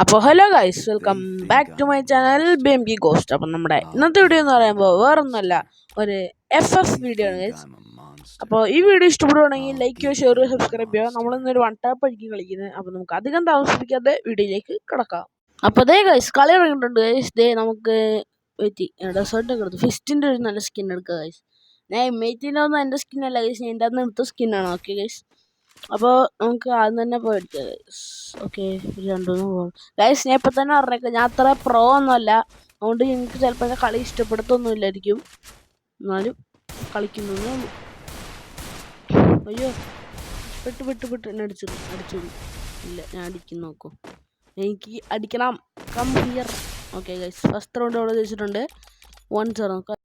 അപ്പോൾ hello guys, welcome back to my channel BMG ghost. അപ്പം നമ്മുടെ ഇന്നത്തെ വീഡിയോ എന്ന് പറയുമ്പോൾ വേറൊന്നുമല്ല, ഒരു FF വീഡിയോ ആണ് ഗൈസ്. അപ്പോൾ ഈ വീഡിയോ ഇഷ്ടപ്പെടുവാണെങ്കിൽ ലൈക്ക് ചെയ്യുക, ഷെയർ ചെയ്യുക, സബ്സ്ക്രൈബ് ചെയ്യുക. നമ്മളിന്നൊരു വൺ ടാപ്പ് ആയിരിക്കും കളിക്കുന്നത്. അപ്പോൾ നമുക്ക് അധികം താമസിപ്പിക്കാതെ വീഡിയോയിലേക്ക് കിടക്കാം. അപ്പോൾ അതേ ഗൈസ്, കളി ഇറങ്ങിയിട്ടുണ്ട് ഗൈസ്. നമുക്ക് ഡെസേർട്ട് ഒക്കെ എടുത്തു. ഫിസ്റ്റിൻ്റെ ഒരു നല്ല സ്കിൻ എടുക്കുക ഗൈസ്. ഞാൻ M18 ഒന്നും എൻ്റെ സ്കിന്നല്ല ഗൈസ്, ഞാൻ എൻ്റെ അന്ന് എടുത്ത സ്കിന്നാണ്. ഓക്കെ ഗൈസ്, അപ്പോൾ നമുക്ക് ആദ്യം തന്നെ പോയി എടുക്കാം ഗൈസ്. ഓക്കെ, രണ്ടുമൂന്ന് പോകും ഗൈസ്. ഞാൻ ഇപ്പം തന്നെ പറഞ്ഞേക്കാം, ഞാൻ അത്ര പ്രോ ഒന്നുമല്ല, അതുകൊണ്ട് എനിക്ക് ചിലപ്പോൾ എൻ്റെ കളി ഇഷ്ടപ്പെടുത്തൊന്നുമില്ലായിരിക്കും, എന്നാലും കളിക്കുന്നു. അയ്യോ, പെട്ട് എന്നെ അടിച്ചു. ഇല്ല, ഞാൻ അടിക്കുന്നു. നോക്കൂ, എനിക്ക് അടിക്കണം. Come here. Okay guys, first round അവിടെ വെച്ചിട്ടുണ്ട്. 1-0.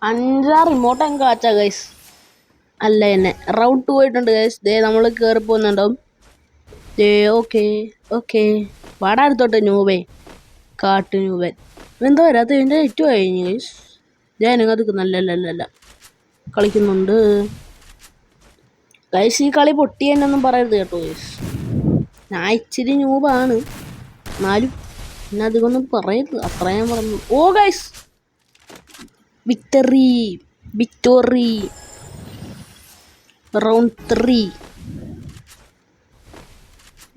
5 റിമോട്ട് അങ്ങ് കാച്ചാ ഗൈസ്. അല്ല, എന്നെ റൗണ്ട് 2 ആയിട്ടുണ്ട് ഗൈസ്. ദേ നമ്മൾ കയറി പോകുന്നുണ്ടാവും. ദേ ഓക്കെ വാടാ അടുത്തോട്ടെ ന്യൂബേ, കാട്ട് ന്യൂബൻ. എന്തോ വരാത്ത ഇതിൻ്റെ ഏറ്റവും കഴിഞ്ഞു ഗൈസ്. ഞാനത് നല്ല കളിക്കുന്നുണ്ട് ഗൈസ്. ഈ കളി പൊട്ടിയെന്നൊന്നും പറയരുത് കേട്ടോ ഗൈസ്. ഞാൻ ഇച്ചിരി ന്യൂബാണ്, എന്നാലും പിന്നെ അധികമൊന്നും പറയരുത്, അത്ര ഞാൻ പറഞ്ഞു. ഓ guys, victory round 3.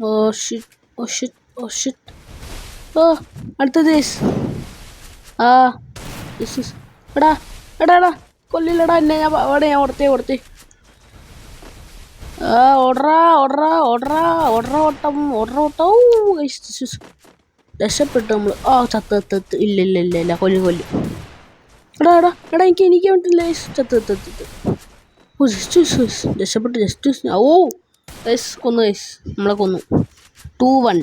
Oh shit. Oh, അടുത്തത് എടാ കൊല്ലില്ലടാ എന്നെ. ഞാൻ ഓടത്തെ ഓട്ടം. രക്ഷപ്പെട്ടു നമ്മൾ. ചത്ത്. ഇല്ല കൊല്ലും. എടാ എനിക്ക് വേണ്ടില്ല ചത്ത്. രക്ഷപ്പെട്ട് ജസ്റ്റ്. ഓ ഗൈസ്, കൊന്നു ഗൈസ്, നമ്മളെ കൊന്നു. 2-1.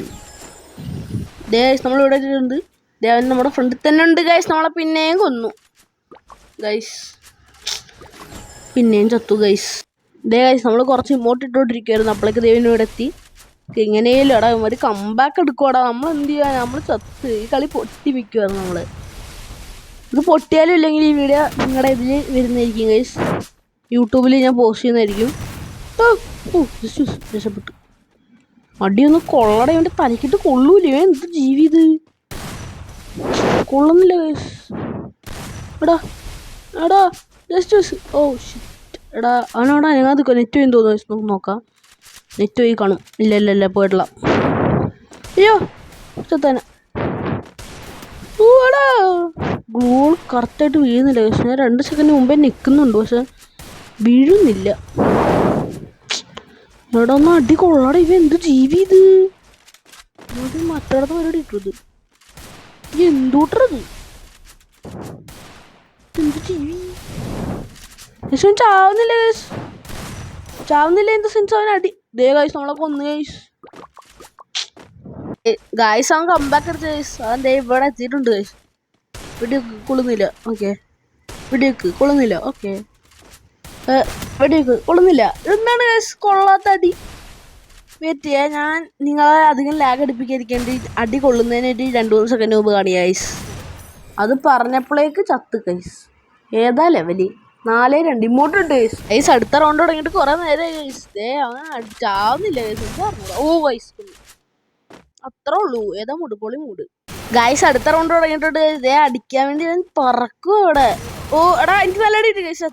ഗൈസ്, നമ്മളിവിടെ ഉണ്ട്. ദേവൻ നമ്മുടെ ഫ്രണ്ടിൽ തന്നെ ഉണ്ട് ഗൈസ്. നമ്മളെ പിന്നെയും കൊന്നു ഗൈസ്, പിന്നെയും ചത്തു ഗൈസ്. ഗൈസ്, നമ്മൾ കുറച്ച് ഇമോട്ട് ഇട്ടോണ്ടിരിക്കുവായിരുന്നു, അപ്പോഴേക്ക് ദേവൻ ഇവിടെ എത്തി. എങ്ങനെയല്ലോ എടാ ഒരു കംബാക്ക് എടുക്കുവാടാ. നമ്മൾ എന്ത് ചെയ്യാൻ, നമ്മൾ ചത്ത്. ഈ കളി പൊട്ടിപ്പിക്കുവായിരുന്നു നമ്മൾ. ഇത് പൊട്ടിയാലും ഇല്ലെങ്കിൽ ഈ വീഡിയോ നിങ്ങളുടെ ഇതിൽ വരുന്നതായിരിക്കും ഗൈസ്. യൂട്യൂബിൽ ഞാൻ പോസ്റ്റ് ചെയ്യുന്നതായിരിക്കും. രക്ഷപ്പെട്ടു. അടിയൊന്ന് കൊള്ളട, വേണ്ടി തനിക്കിട്ട് കൊള്ളൂലേ. എന്ത് ജീവി ഇത്, കൊള്ളുന്നില്ല ഗൈസ്. എടാ ജസ്റ്റ്. Oh shit. എടാ അവനോടാ ഞങ്ങൾക്ക് നെറ്റ് പോയി തോന്നുന്നു. നമുക്ക് നോക്കാം, നെറ്റ് പോയി കാണും. ഇല്ല പോയിട്ടില്ല. അയ്യോ ചത്താന. എടാ ഗോൾ കറക്റ്റായിട്ട് വീഴുന്നില്ല ഗൈസ്. ഞാൻ 2 സെക്കൻഡ് മുമ്പേ നിൽക്കുന്നുണ്ട്, പക്ഷെ വീഴുന്നില്ല. എടാ ഒന്ന് അടി കൊള്ളാടെ. ഇവ എന്ത് ജീവി ഇത്, മറ്റടത്ത് പരിപാടി ഇട്ടത്. എന്തൂട്ടത്, എന്ത് ജീവി. ചാവുന്നില്ല എന്ത് സെൻസ് അവൻ അടി. ദേ ഗൈസ്, നമ്മളെ കൊന്നു ഗൈസ്. അവൻ കമ്പാക്ക് അടിച്ച ഗൈസ്. അവൻ ദേ ഇവിടെ എത്തിയിട്ടുണ്ട് ഗൈസ്. വെടിവെക്ക് കൊള്ളുന്നില്ല. ഓക്കെ, വെടിവെക്ക് കൊള്ളുന്നില്ല. എന്താണ് ഗൈസ് കൊള്ളാത്ത അടി. വെയിറ്റ് ചെയ്യാൻ, ഞാൻ നിങ്ങളെ അധികം ലാഗ് അടിപ്പിക്കാതിരിക്കേണ്ടി അടി കൊള്ളുന്നതിനായിട്ട് 2-3 സെക്കൻഡ് മുമ്പ് കാണി ഗൈസ്. അത് പറഞ്ഞപ്പോഴേക്ക് ചത്ത് ഗൈസ്. ഏതാ ലെവല്. 4-2 ഇമോട്ട് ഉണ്ട് ഗൈസ്. അടുത്ത റൗണ്ട് തുടങ്ങിയിട്ട് കുറെ നേരം ഗൈസ്. അവൻ ചാവുന്നില്ല ഗൈസ്. എന്താ പറഞ്ഞത്. ഓ ഗൈസ്, അത്രേ ഉള്ളൂ. ഏതാ പൊളി മൂഡ് ഗൈസ്. അടുത്ത റൗണ്ട് തുടങ്ങിയിട്ടുണ്ട്. ഇതേ അടിക്കാൻ വേണ്ടി ഞാൻ പറക്കും ഇവിടെ. ഓ എടാ, എനിക്ക് നല്ല അടിയിട്ട് ഗൈസ്.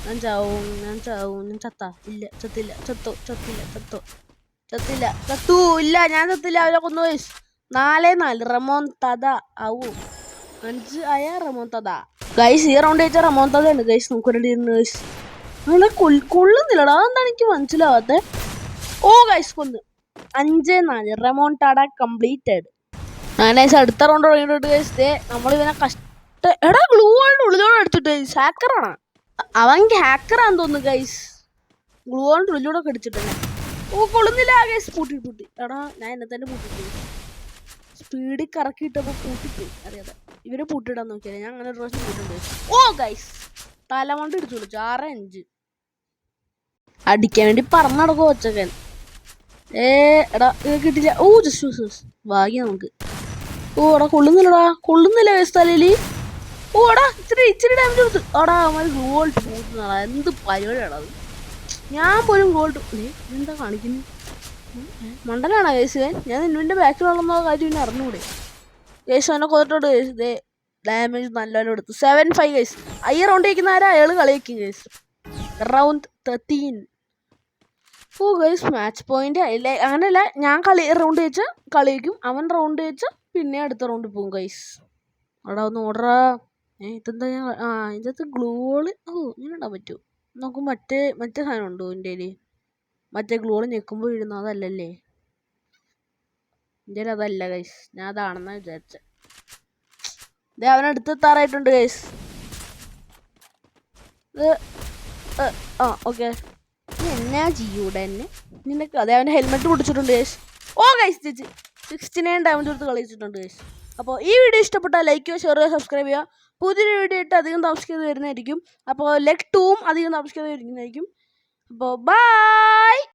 ഞാൻ ചാവും. ചത്തു. ഇല്ല, ഞാൻ ചത്തില്ല. അവരെ കൊന്നു ഗൈസ്. 4-4 റെമോന്തദ ആവും. 5 ആയ റെമോന്തദ ഗൈസ്. ഈ റൗണ്ട് വെച്ചാൽ റെമോന്തദ ഉണ്ട് ഗൈസ്. നമുക്ക് ഗൈസ്. നമ്മളെ കൊള്ളുന്നില്ലടാ, അതെന്താണ് എനിക്ക് മനസ്സിലാവാത്തെ. ഓ ഗൈസ്, കൊന്ന്. 5-4 റെമോണ്ടഡ കംപ്ലീറ്റഡ്. ഗൈസ്, അടുത്ത റൗണ്ട് തുടങ്ങിയിട്ടുണ്ട് ഗൈസ്. നമ്മളിവനെ എടാ ഗ്ലൂ കൊണ്ട് ഉള്ളിലോടെ അടിച്ചിട്ട് ഹാക്കറാണ് അവൻ. ഹാക്കറാന്ന് തോന്നുന്നു ഗൈസ്. ഗ്ലൂ കൊണ്ട് ഉള്ളിലൂടെ അടിച്ചിട്ടന്നെ. ഓ കൊള്ളുന്നില്ല ഗൈസ്. പൂട്ടി. എടാ ഞാൻ എന്നെ തന്നെ പൂട്ടിട്ടു. സ്പീഡിൽ കറക്കിയിട്ടപ്പോൾ പൂട്ടിപ്പോയി അറിയാതെ. ഇവരെ പൂട്ടിയിടാൻ നോക്കിയാലേ. ഞാൻ അങ്ങനെ ഒരു പ്രാവശ്യം പൂട്ടുണ്ട്. ഓ ഗൈസ്, തലമണ്ട് ഇടിച്ചു വിളിച്ചു. 6-5 അടിക്കാൻ വേണ്ടി പറന്നടക്കോ ഒച്ചക്കൻ. എടാ കിട്ടില്ല. ഓ ജസ്റ്റ് ഭാഗ്യം നമുക്ക്. ഓ എടാ കൊള്ളുന്നില്ല ഗൈസ് തലയില്. ഓ എടാ ഇച്ചിരി ഡാമേജ് കൊടുത്തു. എടാ അവൻ ഗോൾ പൂട്ടുന്നടാ. എന്ത് പരിപാടിയാടാ അത്. ഞാൻ പോലും ഗോൾ. എന്താ കാണിക്കുന്നു. മണ്ടനാണോ ഗൈസ്? ഞാൻ ഇന്നുവിൻ്റെ ബാക്കിൽ വളർന്ന കാര്യം ഇനി അറിഞ്ഞൂടെ ഗൈസ്? അവനെ കൊന്നിട്ടുണ്ട് ഗൈസ്. ഇതേ ഡാമേജ് നല്ലപോലെ കൊടുത്തു. 7-5 ഗൈസ്. ഈ റൗണ്ട് ജയിക്കുന്ന ആരാ അയാൾ കളിക്കും ഗൈസ്. റൗണ്ട് 13. ഓ ഗൈസ്, മാച്ച് പോയിന്റ് അങ്ങനെയല്ല. ഞാൻ റൗണ്ട് ജയിച്ചാൽ കളിക്കും, അവൻ റൗണ്ട് ജയിച്ചാൽ പിന്നെ അടുത്ത റൗണ്ടിൽ പോകും ഗൈസ്. അവിടെ ഒന്ന് ഓർഡറാ. ഇതെന്താ? ഇതിനകത്ത് ഗ്ലൂള് ഇങ്ങനെ ഇടാൻ പറ്റുമോ? നമുക്ക് മറ്റേ സാധനം ഉണ്ടോ എൻ്റെ കയ്യിൽ? മറ്റേ ഗ്ലൂള് ഞെക്കുമ്പോൾ വീഴുന്ന അതല്ലല്ലേ? എൻ്റെ അതല്ല ഗൈസ്, ഞാൻ അതാണെന്നാണ് വിചാരിച്ചത്. ഇതേ അവനടുത്തെത്താറായിട്ടുണ്ട് ഗൈസ്. ഓക്കെ, എന്നാ ചെയ്യൂടെ എന്നെ നിനക്ക്? അതെ, അവൻ്റെ ഹെൽമെറ്റ് പൊടിച്ചിട്ടുണ്ട് ഗൈസ്. ഓ ഗൈസ്, 69 ഡാമേജ് കൊടുത്ത് കളിച്ചിട്ടുണ്ട് ഗൈസ്. അപ്പോൾ ഈ വീഡിയോ ഇഷ്ടപ്പെട്ടാൽ ലൈക്ക് ചെയ്യുക, ഷെയർ ചെയ്യുക, സബ്സ്ക്രൈബ് ചെയ്യുക. പുതിയൊരു വീഡിയോ ഇട്ട് അധികം താമസിക്കാതെ വരുന്നതായിരിക്കും. അപ്പോൾ ലെഗ് 2 അധികം താമസിക്കാതെ വരുന്നതായിരിക്കും. അപ്പോൾ ബൈ.